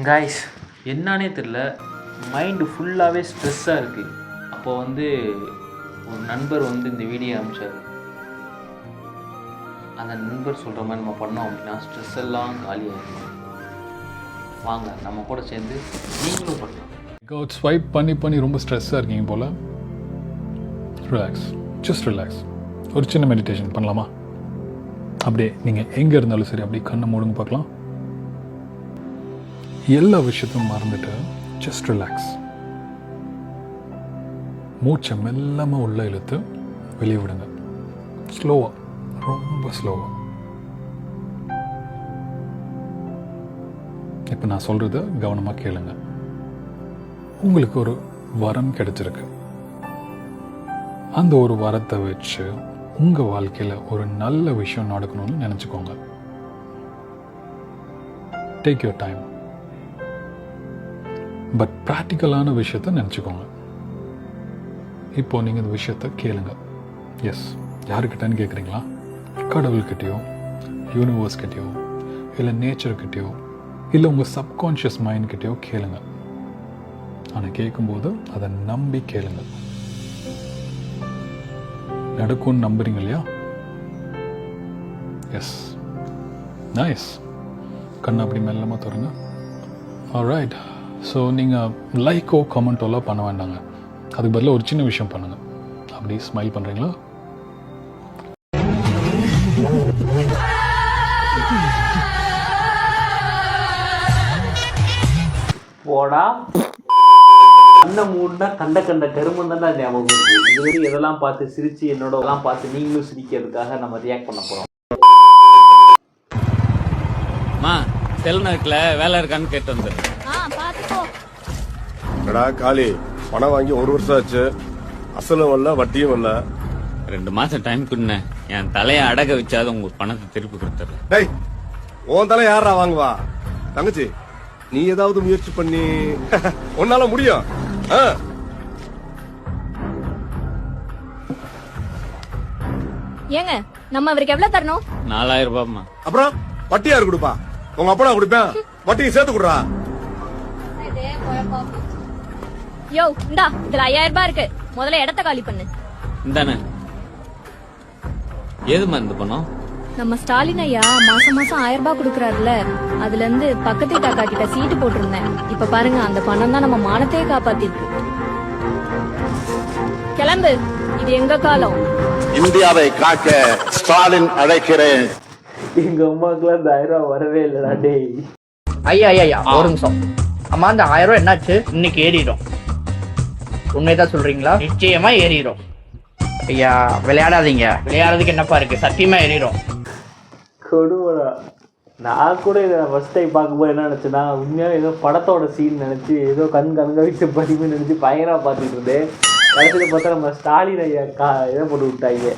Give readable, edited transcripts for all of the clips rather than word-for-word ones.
Guys என்னானே தெரில, mind ஃபுல்லாகவே ஸ்ட்ரெஸ்ஸாக இருக்குது. அப்போ ஒரு நண்பர் இந்த வீடியோ அனுப்பிச்சார். அந்த நண்பர் சொல்கிற மாதிரி நம்ம பண்ணோம் அப்படின்னா ஸ்ட்ரெஸ் எல்லாம் காலியாகிடும். வாங்க நம்ம கூட சேர்ந்து நீங்களும் பண்ணலாம். ஸ்வைப் பண்ணி ரொம்ப ஸ்ட்ரெஸ்ஸாக இருக்கீங்க போல். Relax, just relax. ஒரு சின்ன மெடிடேஷன் பண்ணலாமா? அப்படியே நீங்கள் எங்கே இருந்தாலும் சரி அப்படியே கண்ணை மூடுங்க பார்க்கலாம். எல்லா விஷயத்தையும் மறந்துட்டு ஜஸ்ட் ரிலாக்ஸ். மூச்சை மெல்லமாக உள்ளே இழுத்து வெளியே விடுங்க. ஸ்லோவாக, ரொம்ப ஸ்லோவாக. இப்போ நான் சொல்கிறத கவனமாக கேளுங்க. உங்களுக்கு ஒரு வரம் கிடைச்சிருக்கு. அந்த ஒரு வரத்தை வச்சு உங்கள் வாழ்க்கையில் ஒரு நல்ல விஷயம் நடக்கணும்னு நினச்சிக்கோங்க. Take your time. பட் ப்ராக்டிக்கலான விஷயத்த நினச்சிக்கோங்க. இப்போது நீங்கள் இந்த விஷயத்த கேளுங்க. எஸ், யாருக்கிட்டன்னு கேட்குறீங்களா? கடவுள்கிட்டயோ, யூனிவர்ஸ்கிட்டயோ, இல்லை நேச்சர்கிட்டயோ, இல்லை உங்கள் சப்கான்ஷியஸ் மைண்ட்கிட்டயோ கேளுங்க. ஆனால் கேட்கும்போது அதை நம்பி கேளுங்க. நடக்கும்னு நம்புறீங்க இல்லையா? Yes, nice. கண்ணை அப்படி மெல்லமாக தருங்க. ஆல்ரைட். ஸோ நீங்கள் லைக்கோ கமெண்ட்டோலாம் பண்ண வேண்டாங்க. அதுக்கு பதிலாக ஒரு சின்ன விஷயம் பண்ணுங்கள். அப்படி ஸ்மைல் பண்ணுறீங்களா? போடா கண்ணை மூடனா கண்ட கருமம் தான் ஞாபகம் இருக்குது. இதுவரை எதெல்லாம் பார்த்து சிரித்து என்னோடலாம் பார்த்து நீங்களும் சிரிக்கிறதுக்காக நம்ம ரியாக்ட் பண்ண போகிறோம். செல்நகத்துல வேலை இருக்கான்னு கேட்டு வந்து காளி பணம் வாங்கி 1 வருஷம் ஆச்சு. அசலும் வரல, வட்டியும் வரல. 2 மாசம் டைம் கொடுங்க. என் தலையை அடக வச்சாது உங்க பணத்தை திருப்பி கொடுத்துரு. டேய், உன் தலை யாரா வாங்குவா? தங்கச்சி, நீ ஏதாவது முயற்சி பண்ணி உன்னால முடியும். ஏங்க, நம்ம அவருக்கு எவ்வளவு தரணும்? 4000 ரூபாய்மா. அப்புறம் வட்டி யாரு கொடுப்பா? உங்க அப்பா கொடுப்பேன். வட்டியை சேர்த்து கொடுறா. யோ, இந்தா இதுல 5000 ரூபாய் இருக்கு. முதல்ல இடத்த காலி பண்ணு. இந்தானே. ஏதுமா இந்த பணம்? நம்ம ஸ்டாலின் ஐயா மாசம் 1000 ரூபாய் கொடுக்கறாருல, அதுல இருந்து பக்கத்து வீட்டாக்கா கிட்ட சீட்டு போட்டிருந்தேன். இப்ப பாருங்க, அந்த பணம் தான் நம்ம மானத்தையே காப்பாத்திருக்கு. கிளம்பு, இது எங்க காலம். இந்தியாவை காக்க ஸ்டாலின் அழைக்கிறேன். எங்க அம்மாக்குலாம் இந்த 1000 ரூபாய் வரவே இல்லடா. டேய் ஐயா ஒரு நிமிஷம். அம்மா, அந்த 1000 ரூபாய் என்னாச்சு? இன்னைக்கு ஏறிடும். உண்மைதான் சொல்றீங்களா? நிச்சயமா ஏறிடும். ஐயா, விளையாடாதீங்க. விளையாடுறதுக்கு என்னப்பா இருக்கு? சத்தியமா ஏறிடும். கொடுவடா. நான் கூட இதை ஃபர்ஸ்ட் டைம் பார்க்கும்போது என்ன நினச்சேன்னா, உண்மையாக ஏதோ படத்தோட சீன் நினச்சி ஏதோ கண்க விட்டு பதிவு நினச்சி பயங்கரமாக பார்த்துட்டு இருந்தேன். கடைசியில் பார்த்தா நம்ம ஸ்டாலின் ஐயா இதை போட்டு விட்டாங்க.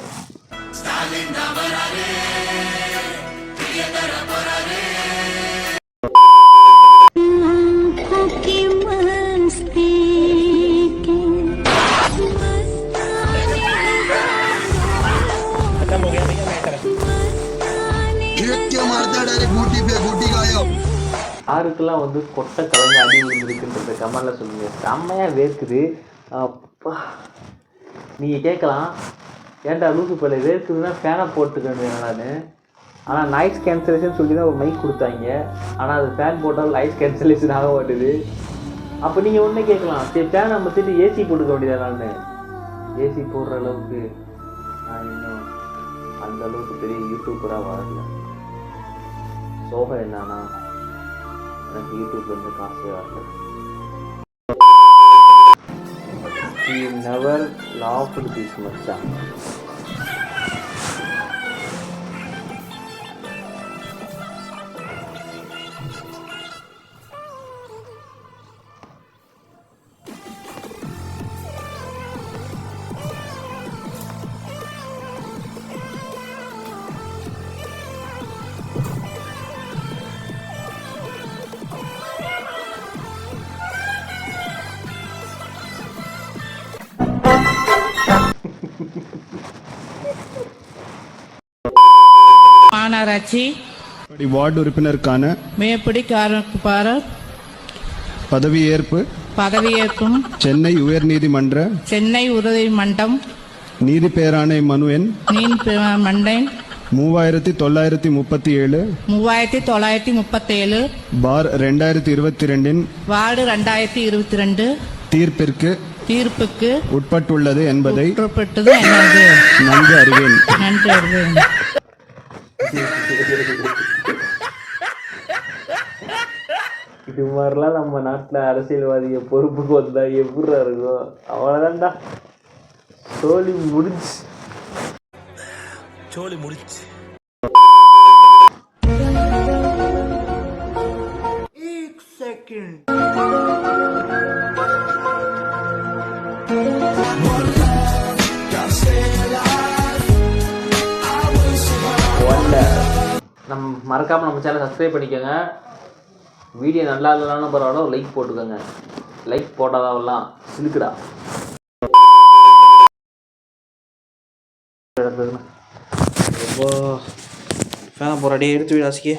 யாருக்கெல்லாம் கொட்டை கலந்து அடி விழுந்துருக்குன்றத கமெண்ட்ல சொல்லுங்க. செம்மையா வேர்க்குது. அப்பா, நீங்க கேட்கலாம், ஏன்டா லூசு பல வேர்க்குதுன்னா ஃபேனை போட்டுக்கணும் நான். ஆனால் நாய்ஸ் கேன்சலேஷன் சொல்லி தான் ஒரு மைக் கொடுத்தாங்க. ஆனால் அது ஃபேன் போட்டால் நாய்ஸ் கேன்சலேஷன் ஆக மாட்டுது. அப்போ நீங்கள் ஒன்றே கேட்கலாம், சரி ஃபேன் நம்ம திட்டு ஏசி போட்டுக்க வேண்டியதானு. ஏசி போடுற அளவுக்கு நான் இன்னும் அந்த அளவுக்கு பெரிய யூடியூபராக வரல. சோகம் என்னன்னா, எனக்கு யூடியூப்லேருந்து காசே வரல. He never laughed this much. மாநகராட்சி வார்டு உறுப்பினருக்கான மேற்படி காரணப்பாரர் பதவியேற்பும் சென்னை உயர்நீதிமன்ற சென்னை உயர்நீதிமன்றம் நீதி பேராணை மனு எண் மண்டை 3937 3937 பார் 2022 வார்டு 2022 தீர்ப்புக்கு உட்பட்டுள்ளது என்பதை உட்பட்டது என்னது நன்கு அறிவேன். நன்றி அறிவேன். இது மாதிரிலாம் நம்ம நாட்டில் அரசியல்வாதிக பொறுப்புக்கு வந்தா எப்படி இருக்கும்? அவ்வளோதான்டா, சோலி முடிச்சு. மறக்காமல் நம்ம சேனல் சப்ஸ்கிரைப் பண்ணிக்கோங்க. வீடியோ நல்லா இல்லைனாலும் பரவாயில்ல, லைக் போட்டுக்கோங்க. லைக் போட்டாதான் சிலுக்குடா. ஃபேனை போராடியே எடுத்து விடாசிக்கே.